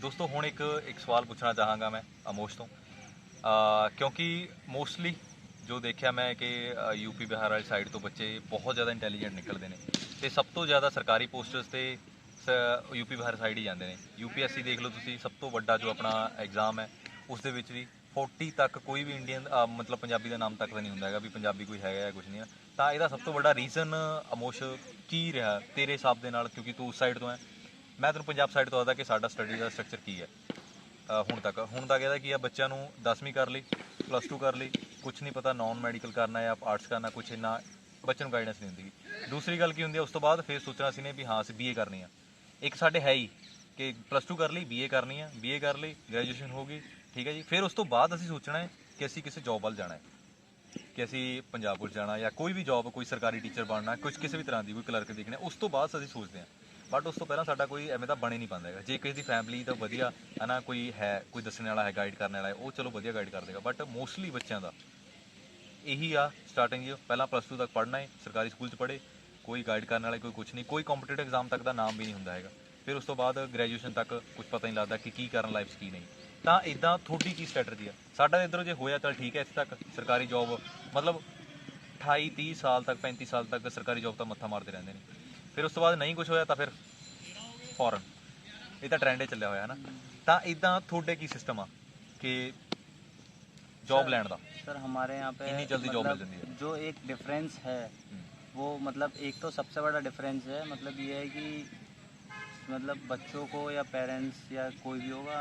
ਦੋਸਤੋ ਹੁਣ ਇੱਕ ਸਵਾਲ ਪੁੱਛਣਾ ਚਾਹਾਂਗਾ ਮੈਂ ਅਮੋਸ਼ ਤੋਂ ਕਿਉਂਕਿ ਮੋਸਟਲੀ ਜੋ ਦੇਖਿਆ ਮੈਂ ਕਿ ਯੂਪੀ ਬਿਹਾਰ ਵਾਲੀ ਸਾਈਡ ਤੋਂ ਬੱਚੇ ਬਹੁਤ ਜ਼ਿਆਦਾ ਇੰਟੈਲੀਜੈਂਟ ਨਿਕਲਦੇ ਨੇ ਤੇ ਸਭ ਤੋਂ ਜ਼ਿਆਦਾ ਸਰਕਾਰੀ ਪੋਸਟਰਸ ਤੇ ਯੂਪੀ ਬਿਹਾਰ ਸਾਈਡ ਹੀ ਜਾਂਦੇ ਨੇ। ਯੂਪੀਐਸਸੀ ਦੇਖ ਲਓ ਤੁਸੀਂ, ਸਭ ਤੋਂ ਵੱਡਾ ਜੋ ਆਪਣਾ ਐਗਜ਼ਾਮ ਹੈ ਉਸ ਦੇ ਵਿੱਚ ਵੀ 40 ਤੱਕ ਕੋਈ ਵੀ ਇੰਡੀਅਨ ਮਤਲਬ ਪੰਜਾਬੀ ਦਾ ਨਾਮ ਤੱਕ ਤਾਂ ਨਹੀਂ ਹੁੰਦਾ ਹੈਗਾ ਵੀ ਪੰਜਾਬੀ ਕੋਈ ਹੈਗਾ ਜਾਂ ਕੁਝ ਨਹੀਂ ਹੈ। ਤਾਂ ਇਹਦਾ ਸਭ ਤੋਂ ਵੱਡਾ ਰੀਜ਼ਨ ਅਮੋਸ਼ ਕੀ ਰਿਹਾ ਤੇਰੇ ਹਿਸਾਬ ਦੇ ਨਾਲ, ਕਿਉਂਕਿ ਤੂੰ ਉਸ ਸਾਈਡ ਤੋਂ ਹੈ। ਮੈਂ ਤੈਨੂੰ ਪੰਜਾਬ ਸਾਈਡ ਤੋਂ ਆਦਾ ਕਿ ਸਾਡਾ ਸਟੱਡੀ ਦਾ ਸਟਰਕਚਰ ਕੀ ਹੈ ਹੁਣ ਤੱਕ ਇਹਦਾ ਕੀ ਆ, ਬੱਚਿਆਂ ਨੂੰ 10ਵੀਂ ਕਰ ਲਈ, +2 ਕਰ ਲਈ, ਕੁਛ ਨਹੀਂ ਪਤਾ ਨੌਨ ਮੈਡੀਕਲ ਕਰਨਾ ਜਾਂ ਆਰਟਸ ਕਰਨਾ, ਕੁਛ ਇੰਨਾ ਬੱਚੇ ਨੂੰ ਗਾਈਡੈਂਸ ਨਹੀਂ ਹੁੰਦੀ। ਦੂਸਰੀ ਗੱਲ ਕੀ ਹੁੰਦੀ ਹੈ, ਉਸ ਤੋਂ ਬਾਅਦ ਫਿਰ ਸੋਚਣਾ ਸੀ ਨੇ ਵੀ ਹਾਂ ਅਸੀਂ BA ਕਰਨੀ ਆ। ਇੱਕ ਸਾਡੇ ਹੈ ਹੀ ਕਿ +2 ਕਰ ਲਈ, BA ਕਰਨੀ ਆ, BA ਕਰ ਲਈ, ਗ੍ਰੈਜੂਏਸ਼ਨ ਹੋ ਗਈ, ਠੀਕ ਹੈ ਜੀ। ਫਿਰ ਉਸ ਤੋਂ ਬਾਅਦ ਅਸੀਂ ਸੋਚਣਾ ਹੈ ਕਿ ਅਸੀਂ ਕਿਸੇ ਜੌਬ ਵੱਲ ਜਾਣਾ ਹੈ, ਕਿ ਅਸੀਂ ਪੰਜਾਬ ਪੁਲਿਸ ਜਾਣਾ ਜਾਂ ਕੋਈ ਵੀ ਜੌਬ, ਕੋਈ ਸਰਕਾਰੀ ਟੀਚਰ ਬਣਨਾ, ਕੁਛ ਕਿਸੇ ਵੀ ਤਰ੍ਹਾਂ ਦੀ ਕੋਈ ਕਲਰਕ ਦੇਖਣਾ, ਉਸ ਤੋਂ ਬਾਅਦ ਅਸੀਂ ਸੋਚਦੇ ਹਾਂ। ਬਟ ਉਸ ਤੋਂ ਪਹਿਲਾਂ ਸਾਡਾ ਕੋਈ ਐਵੇਂ ਦਾ ਬਣੇ ਨਹੀਂ ਪਾਉਂਦਾ ਹੈਗਾ। ਜੇ ਕਿਸੇ ਦੀ ਫੈਮਿਲੀ ਤਾਂ ਵਧੀਆ ਹੈ ਨਾ, ਕੋਈ ਹੈ, ਕੋਈ ਦੱਸਣ ਵਾਲਾ ਹੈ, ਗਾਈਡ ਕਰਨ ਵਾਲਾ ਹੈ, ਉਹ ਚਲੋ ਵਧੀਆ ਗਾਈਡ ਕਰ ਦੇਗਾ। ਬਟ ਮੋਸਟਲੀ ਬੱਚਿਆਂ ਦਾ ਇਹੀ ਆ ਸਟਾਰਟਿੰਗ ਪਹਿਲਾਂ +2 ਤੱਕ ਪੜ੍ਹਨਾ ਹੈ, ਸਰਕਾਰੀ ਸਕੂਲ 'ਚ ਪੜ੍ਹੇ, ਕੋਈ ਗਾਈਡ ਕਰਨ ਵਾਲਾ ਕੋਈ ਕੁਛ ਨਹੀਂ, ਕੋਈ ਕੰਪੀਟੀਟਿਵ ਐਗਜ਼ਾਮ ਤੱਕ ਦਾ ਨਾਮ ਵੀ ਨਹੀਂ ਹੁੰਦਾ ਹੈਗਾ। ਫਿਰ ਉਸ ਤੋਂ ਬਾਅਦ ਗ੍ਰੈਜੂਏਸ਼ਨ ਤੱਕ ਕੁਛ ਪਤਾ ਨਹੀਂ ਲੱਗਦਾ ਕਿ ਕੀ ਕਰਨ ਲਾਈਫ 'ਚ ਕੀ ਨਹੀਂ। ਤਾਂ ਇੱਦਾਂ ਤੁਹਾਡੀ ਕੀ ਸਟ੍ਰੈਟਜੀ ਆ? ਸਾਡਾ ਇੱਧਰੋਂ ਜੇ ਹੋਇਆ ਚੱਲ ਠੀਕ ਹੈ, ਇੱਥੇ ਤੱਕ ਸਰਕਾਰੀ ਜੌਬ ਮਤਲਬ 28-30 ਸਾਲ ਤੱਕ, 35 ਸਾਲ ਤੱਕ ਸਰਕਾਰੀ ਜੌਬ ਤਾਂ ਮੱਥਾ ਮਾਰਦੇ ਰਹਿੰਦੇ ਨੇ। ਫਿਰ ਉਸ ਤੋਂ ਬਾਅਦ ਨਹੀਂ ਕੁਛ ਹੋਇਆ ਤਾਂ ਫਿਰ ਫੋਰਨ, ਇਹ ਤਾਂ ਟ੍ਰੈਂਡ ਹੀ ਚੱਲਿਆ ਹੋਇਆ ਹੈ ਨਾ। ਤਾਂ ਇੱਦਾਂ ਤੁਹਾਡੇ ਕੀ ਸਿਸਟਮ ਆ ਕਿ जॉब लैंड दा? सर हमारे यहाँ पे इतनी जल्दी जॉब मिल मतलब जाती है? जो एक डिफरेंस है वो मतलब एक तो सबसे बड़ा डिफरेंस है, मतलब ये है कि मतलब बच्चों को या पेरेंट्स या कोई भी होगा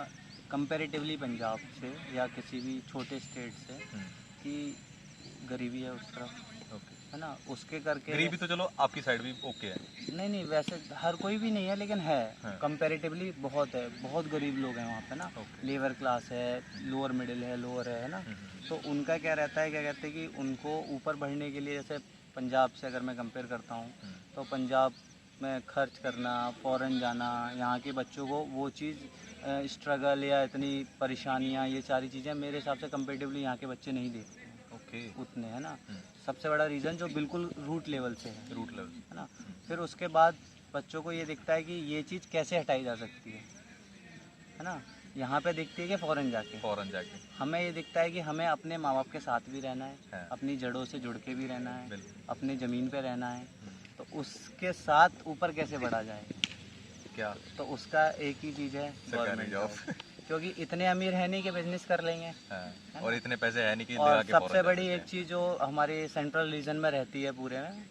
कंपैरेटिवली पंजाब से या किसी भी छोटे स्टेट से कि गरीबी है उस तरफ, है ना, उसके करके गरीबी तो चलो आपकी साइड भी ओके है। नहीं वैसे हर कोई भी नहीं है लेकिन है हाँ। कंपैरेटिवली बहुत है, बहुत गरीब लोग हैं वहाँ पे ना। लेबर क्लास है, लोअर मिडिल है, लोअर है ना। तो उनका क्या रहता है, क्या कहते हैं कि उनको ऊपर बढ़ने के लिए, जैसे पंजाब से अगर मैं कंपेयर करता हूँ तो पंजाब में खर्च करना, फ़ॉरेन जाना, यहाँ के बच्चों को वो चीज़ स्ट्रगल या इतनी परेशानियाँ, ये सारी चीज़ें मेरे हिसाब से कंपेरेटिवली यहाँ के बच्चे नहीं देखते उतने, है ना। सबसे बड़ा रीज़न जो बिल्कुल रूट लेवल से है, रूट लेवल, है ना। फिर उसके बाद बच्चों को ये दिखता है कि ये चीज़ कैसे हटाई जा सकती है ना। यहाँ पे दिखती है कि फ़ॉरेन जाके हमें ये दिखता है कि हमें अपने माँ बाप के साथ भी रहना है, अपनी जड़ों से जुड़ के भी रहना है, अपनी ज़मीन पे रहना है। तो उसके साथ ऊपर कैसे बढ़ा जाए, क्या तो उसका एक ही चीज़ है, सरकारी जॉब। क्योंकि इतने अमीर है नहीं कि बिजनेस कर लेंगे, और इतने पैसे है नहीं कि और लगा के सबसे फौरन बड़ी जा एक चीज़ जो हमारे सेंट्रल रीजन में रहती है पूरे में,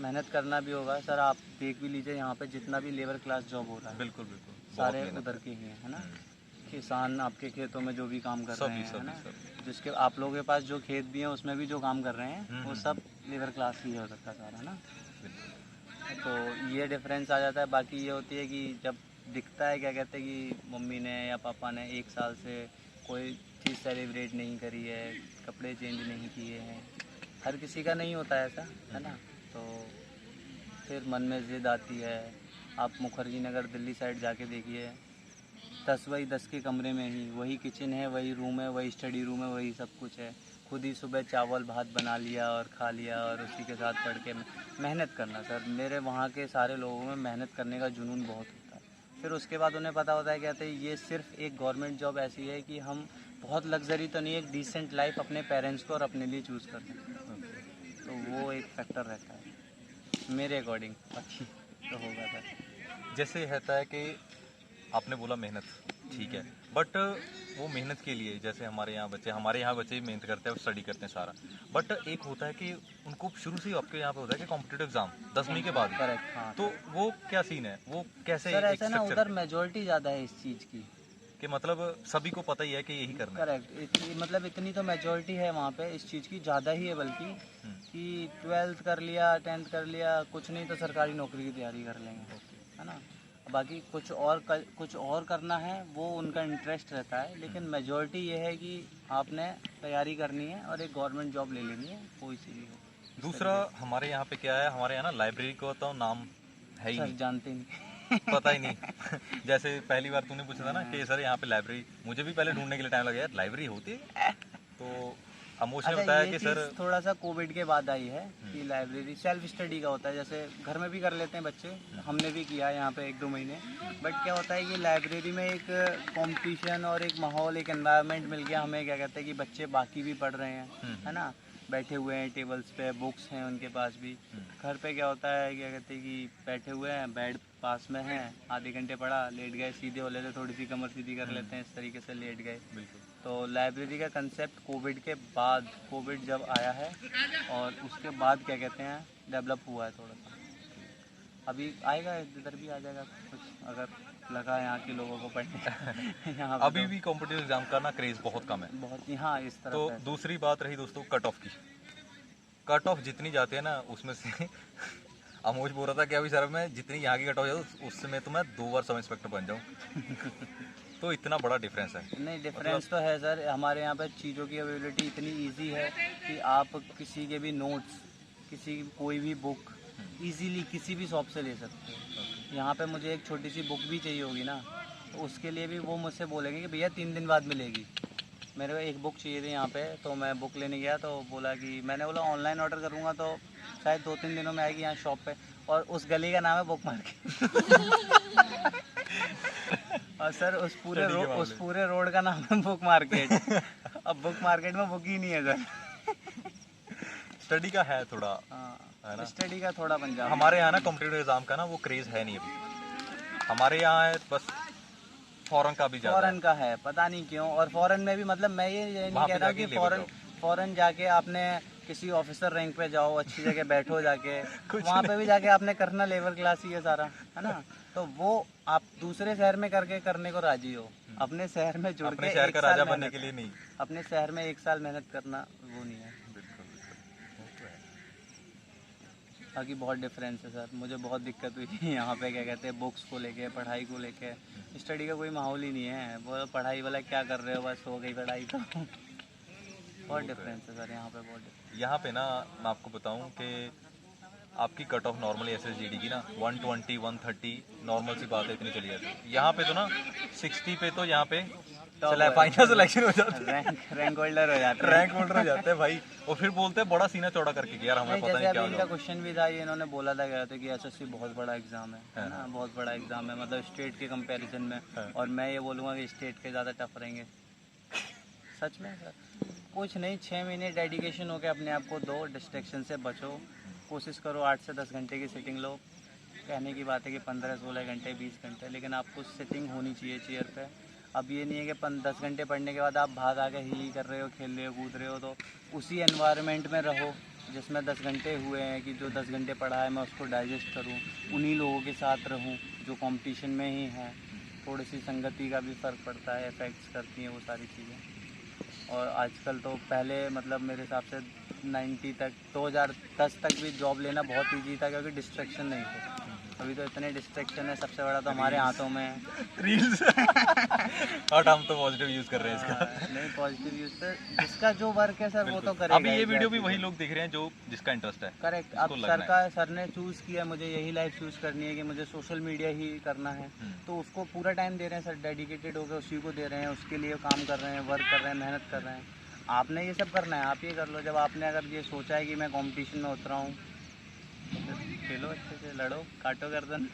मेहनत करना भी होगा। सर आप देख भी लीजिए यहाँ पे जितना भी लेबर क्लास जॉब हो रहा है, बिल्कुल सारे उधर के ही हैं, है ना। किसान आपके खेतों में जो भी काम कर रहे हैं, है ना, जिसके आप लोगों के पास जो खेत भी हैं उसमें भी जो काम कर रहे हैं वो सब लेबर क्लास ही है उधर का सारा, ना। तो ये डिफरेंस आ जाता है। बाकी ये होती है कि जब दिखता है, क्या कहते हैं कि मम्मी ने या पापा ने 1 साल से कोई चीज़ सेलिब्रेट नहीं करी है, कपड़े चेंज नहीं किए हैं, हर किसी का नहीं होता है ऐसा, है ना। तो फिर मन में जिद आती है। आप मुखर्जी नगर दिल्ली साइड जाके देखिए, 10 बाई 10 के कमरे में ही वही किचन है, वही रूम है, वही स्टडी रूम है, वही सब कुछ है। खुद ही सुबह चावल भात बना लिया और खा लिया और उसी के साथ पढ़ के मेहनत करना। सर मेरे वहाँ के सारे लोगों में मेहनत करने का जुनून बहुत होता है। फिर उसके बाद उन्हें पता होता है, कहते हैं ये सिर्फ एक गवर्नमेंट जॉब ऐसी है कि हम बहुत लग्जरी तो नहीं, एक डिसेंट लाइफ अपने पेरेंट्स को और अपने लिए चूज़ कर सकते हैं। तो वो एक फैक्टर रहता है मेरे अकॉर्डिंग, बाकी तो होगा सर। जैसे रहता है कि आपने बोला मेहनत, ठीक है, बट वो मेहनत के लिए जैसे हमारे यहाँ बच्चे भी मेहनत करते हैं, स्टडी करते हैं सारा, बट एक होता है कि उनको शुरू से ही आपके यहाँ पे होता है कि कॉम्पिटिटिव एग्जाम 10वीं के बाद। करेक्ट, हाँ। तो वो क्या सीन है, वो कैसे सर ऐसा ना, उधर मेजोरिटी ज़्यादा है इस चीज़ की, कि मतलब सभी को पता ही है कि यही करना है। करेक्ट, मतलब इतनी तो मेजोरिटी है वहाँ पे इस चीज़ की, ज़्यादा ही है बल्कि, कि 12th कर लिया, 10th कर लिया, कुछ नहीं तो सरकारी नौकरी की तैयारी कर लेंगे, है ना। बाकी कुछ और करना है वो उनका इंटरेस्ट रहता है, लेकिन मेजोरिटी ये है कि आपने तैयारी करनी है और एक गवर्नमेंट जॉब ले लेनी है, कोई सी भी हो। दूसरा हमारे यहाँ पे क्या है, हमारे यहाँ ना लाइब्रेरी को तो नाम है ही नहीं, जानते नहीं पता ही नहीं। जैसे पहली बार तूने पूछा था ना कि सर यहाँ पे लाइब्रेरी, मुझे भी पहले ढूंढने के लिए टाइम लगा, यार लाइब्रेरी होती है। तो अमोश ने अच्छा, बताया ये कि चीज़ सर थोड़ा सा कोविड के बाद आई है कि लाइब्रेरी सेल्फ स्टडी का होता है, जैसे घर में भी कर लेते हैं बच्चे, हमने भी किया है यहाँ पे 1-2 महीने। बट क्या होता है कि लाइब्रेरी में एक कंपटीशन और एक माहौल, एक एनवायरनमेंट मिल गया हमें, क्या कहते हैं कि बच्चे बाकी भी पढ़ रहे हैं, है ना, बैठे हुए हैं टेबल्स पे, बुक्स हैं उनके पास भी। घर पे क्या होता है, क्या कहते हैं कि बैठे हुए हैं, बेड पास में है, आधे घंटे पढ़ा, लेट गए, सीधे हो लेते, थोड़ी सी कमर सीधी कर लेते हैं, इस तरीके से लेट गए। बिल्कुल तो लाइब्रेरी का कंसेप्ट कोविड के बाद, कोविड जब आया है और उसके बाद क्या कहते हैं डेवलप हुआ है थोड़ा सा। अभी आएगा, इधर भी आ जाएगा कुछ, अगर लगा यहाँ के लोगों को पढ़ने यहाँ पे अभी भी कॉम्पिटिटिव एग्जाम का ना क्रेज बहुत कम है। बहुत ही, हाँ, इस तरफ तो है। दूसरी बात रही दोस्तों कट ऑफ की। कट ऑफ जितनी जाती है ना उसमें से अमोश बोल रहा था कि अभी सर मैं जितनी यहाँ की कट ऑफ जाती उसमें तो मैं 2 बार सब इंस्पेक्टर बन जाऊँ। तो इतना बड़ा डिफरेंस है। नहीं, डिफरेंस तो है सर। हमारे यहाँ पे चीज़ों की अवेलेबिलिटी इतनी इजी है कि आप किसी के भी नोट्स, किसी कोई भी बुक इजीली किसी भी शॉप से ले सकते हो। यहाँ पे मुझे एक छोटी सी बुक भी चाहिए होगी ना, तो उसके लिए भी वो मुझसे बोलेंगे कि भैया 3 दिन बाद मिलेगी। मेरे को एक बुक चाहिए थी यहाँ पे, तो मैं बुक लेने गया तो बोला कि, मैंने बोला ऑनलाइन ऑर्डर करूँगा तो शायद 2-3 दिनों में आएगी यहाँ शॉप पे, और उस गली का नाम है बुक मार्केट। और सर उस पूरे रोड का नाम है बुक मार्केट। अब बुक मार्केट में बुक ही नहीं है सर। स्टडी का है थोड़ा, है हाँ, ना? स्टडी का थोड़ा पंजाब। हमारे यहाँ ना कॉम्पिटिटिव एग्जाम का ना वो क्रेज है नहीं अभी। हमारे यहाँ है बस फॉरेन का भी ज़्यादा फॉरेन का है, पता नहीं क्यों। और फॉरेन में भी, मतलब मैं ये नहीं वहाँ कह पे रहा जाके कि लेवल फॉरेन जाके आपने किसी ऑफिसर रैंक पे जाओ, अच्छी जगह बैठो जाके, कुछ वहाँ पे भी जाके आपने करना लेबर क्लास ही है सारा, है ना। तो वो आप दूसरे शहर में करके करने को राजी हो, अपने शहर में जुड़ अपने के शहर 1 का साल राजा बनने मेहनत, के लिए नहीं। अपने शहर में 1 साल मेहनत करना वो नहीं है। बिल्कुल बिल्कुल, वो तो है। बाकी बहुत डिफरेंस है सर। मुझे बहुत दिक्कत हुई थी यहाँ पे, क्या कहते हैं, बुक्स को लेके, पढ़ाई को लेके। स्टडी का कोई माहौल ही नहीं है, वो पढ़ाई वाला क्या कर रहे हो, बस हो गई पढ़ाई तो। बहुत डिफरेंस है सर यहाँ पे, बहुत डिफरेंस। यहाँ पे ना मैं आपको बताऊं कि आपकी कट ऑफ नॉर्मली SSGD की ना 120 130 नॉर्मल सी बात है, इतनी चली जाती है। यहाँ पे तो ना 60 पे तो यहाँ पे फाइनल सिलेक्शन हो जाता है, रैंक होल्डर हो जाता है, रैंक होल्डर हो जाते हैं भाई। और फिर बोलते हैं बड़ा सीना चौड़ा करके कि यार हमें पता जैसे नहीं अभी क्या इनका क्वेश्चन भी था, ये इन्होंने बोला था, कह रहे थे कि SSC बहुत बड़ा एग्जाम है ना, बहुत बड़ा एग्जाम है, मतलब स्टेट के कंपैरिजन में। और मैं ये बोलूँगा कि स्टेट के ज़्यादा टफ रहेंगे। सच में सर, कुछ नहीं, 6 महीने डेडिकेशन हो के अपने आप को दो, डिस्ट्रैक्शन से बचो, कोशिश करो 8 से 10 घंटे की सिटिंग लो। कहने की बात है कि 15-16 घंटे 20 घंटे, लेकिन आपको सिटिंग होनी चाहिए चेयर पे। अब ये नहीं है कि 10 घंटे पढ़ने के बाद आप भाग आके ही कर रहे हो, खेल रहे हो, कूद रहे हो। तो उसी एनवायरनमेंट में रहो जिसमें 10 घंटे हुए हैं, कि जो 10 घंटे पढ़ा है मैं उसको डाइजेस्ट करूँ, उन्हीं लोगों के साथ रहूँ जो कंपटीशन में ही हैं। थोड़ी सी संगति का भी फ़र्क पड़ता है, इफ़ेक्ट्स करती हैं वो सारी चीज़ें। और आजकल तो, पहले मतलब मेरे हिसाब से 90 तक, 2010 तक भी जॉब लेना बहुत ईजी था, क्योंकि डिस्ट्रैक्शन नहीं थे। अभी तो इतने डिस्ट्रैक्शन है, सबसे बड़ा तो हमारे हाथों में है, रील्स। और हम तो पॉजिटिव यूज कर रहे हैं इसका। नहीं, पॉजिटिव यूज से जिसका जो वर्क है सर वो तो करेगा। अभी ये वीडियो भी वही लोग देख रहे हैं जो जिसका इंटरेस्ट है। करेक्ट। अब सर ने चूज़ किया, मुझे यही लाइफ चूज़ करनी है कि मुझे सोशल मीडिया ही करना है, तो उसको पूरा टाइम दे रहे हैं सर, डेडिकेटेड होकर उसी को दे रहे हैं, उसके लिए काम कर रहे हैं, वर्क कर रहे हैं, मेहनत कर रहे हैं। आपने ये सब करना है, आप ये कर लो। जब आपने अगर ये सोचा है कि मैं कंपटीशन में उतरा हूँ, तो खेलो अच्छे से, लड़ो, काटो गर्दन।